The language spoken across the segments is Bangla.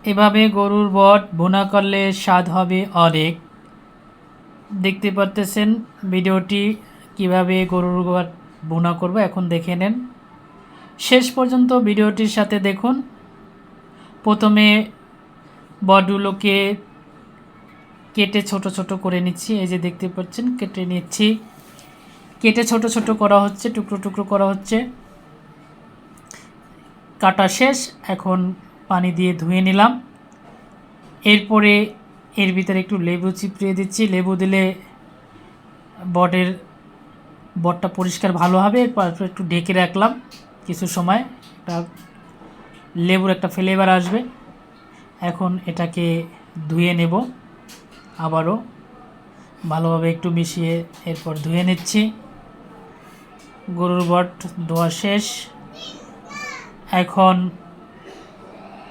এভাবে গরুর বট ভুনা করলে স্বাদ হবে অনেক। দেখতে পারতেছেন ভিডিওটি কিভাবে গরুর বট ভুনা করব, এখন দেখে নেন। শেষ পর্যন্ত ভিডিওটির সাথে দেখুন। প্রথমে বটগুলোকে কেটে ছোট ছোট করে নিচ্ছি। এই যে দেখতে পাচ্ছেন কেটে নিচ্ছি। কেটে ছোট ছোট করা হচ্ছে, টুকরো টুকরো করা হচ্ছে। কাটা শেষ। এখন পানি দিয়ে ধুয়ে নিলাম। এরপরে এর ভিতরে একটু লেবু চিপড়িয়ে দিচ্ছি। লেবু দিলে বটটা পরিষ্কার ভালো হবে। এরপর একটু ঢেকে রাখলাম কিছু সময়, একটা লেবুর একটা ফ্লেভার আসবে। এখন এটাকে ধুয়ে নেব, আবারও ভালোভাবে একটু মিশিয়ে এরপর ধুয়ে নিচ্ছি। গরুর বট ধোয়া শেষ। এখন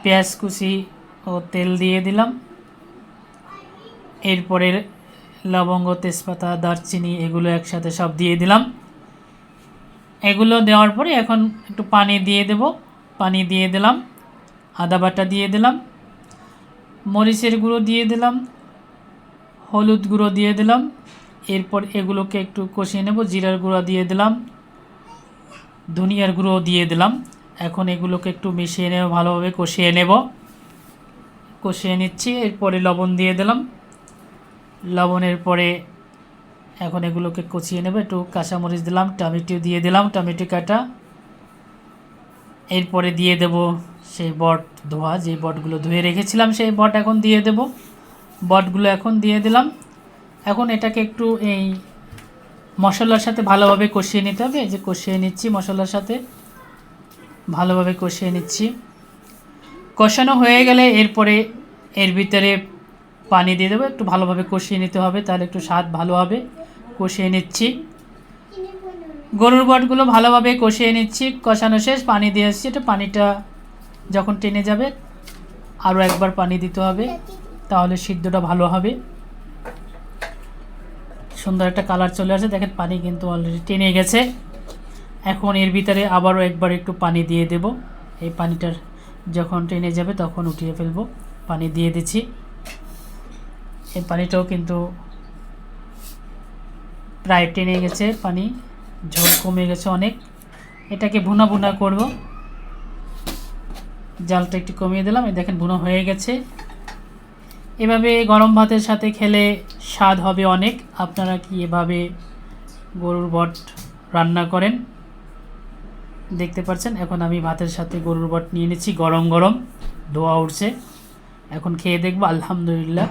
পেঁয়াজ কুচি ও তেল দিয়ে দিলাম। এরপরে লবঙ্গ, তেজপাতা, দারচিনি এগুলো একসাথে সব দিয়ে দিলাম। এগুলো দেওয়ার পরে এখন একটু পানি দিয়ে দেব। পানি দিয়ে দিলাম, আদা বাটা দিয়ে দিলাম, মরিচের গুঁড়ো দিয়ে দিলাম, হলুদ গুঁড়ো দিয়ে দিলাম। এরপর এগুলোকে একটু কষিয়ে নেব। জিরার গুঁড়ো দিয়ে দিলাম, ধনিয়ার গুঁড়ো দিয়ে দিলাম। এখন এগুলোকে একটু মিশিয়ে নেব, ভালোভাবে কষিয়ে নেব। কষিয়ে নিচ্ছি। এরপরে লবণ দিয়ে দিলাম। লবণের পরে এখন এগুলোকে কষিয়ে নেব। একটু কাঁচামরিচ দিলাম, টমেটো দিয়ে দিলাম, টমেটো কাটা। এরপরে দিয়ে দেব সেই বট ধোয়া, যে বটগুলো ধুয়ে রেখেছিলাম সেই বট এখন দিয়ে দেব। বটগুলো এখন দিয়ে দিলাম। এখন এটাকে একটু এই মশলার সাথে ভালোভাবে কষিয়ে নিতে হবে। এই যে কষিয়ে নিচ্ছি, মশলার সাথে ভালোভাবে কষিয়ে নিচ্ছি। কষানো হয়ে গেলে এরপরে এর ভিতরে পানি দিয়ে দেবো। একটু ভালোভাবে কষিয়ে নিতে হবে, তাহলে একটু স্বাদ ভালো হবে। কষিয়ে নিচ্ছি। গরুর বটগুলো ভালোভাবে কষিয়ে নিচ্ছি। কষানো শেষ, পানি দিয়ে এসেছি। এটা পানিটা যখন টেনে যাবে আরও একবার পানি দিতে হবে, তাহলে সিদ্ধটা ভালো হবে। সুন্দর একটা কালার চলে আসে, দেখেন পানি কিন্তু অলরেডি টেনে গেছে। এখন এর ভিতরে আবারও একবার একটু পানি দিয়ে দেব। এই পানিটার যখন টেনে যাবে তখন উঠিয়ে ফেলবো। পানি দিয়ে দিচ্ছি। এই পানিটাও কিন্তু প্রায় টেনে গেছে, পানি ঝোল কমে গেছে অনেক। এটাকে ভুনা ভুনা করব। জালটা একটু কমিয়ে দিলাম। এই দেখেন ভুনা হয়ে গেছে। এভাবে গরম ভাতের সাথে খেলে স্বাদ হবে অনেক। আপনারা কি এভাবে গরুর বট রান্না করেন? দেখতে পাচ্ছেন এখন আমি ভাতের সাথে গরুর বট নিয়ে নিচ্ছি। গরম গরম ধোয়া উঠছে, এখন খেয়ে দেখব। আলহামদুলিল্লাহ।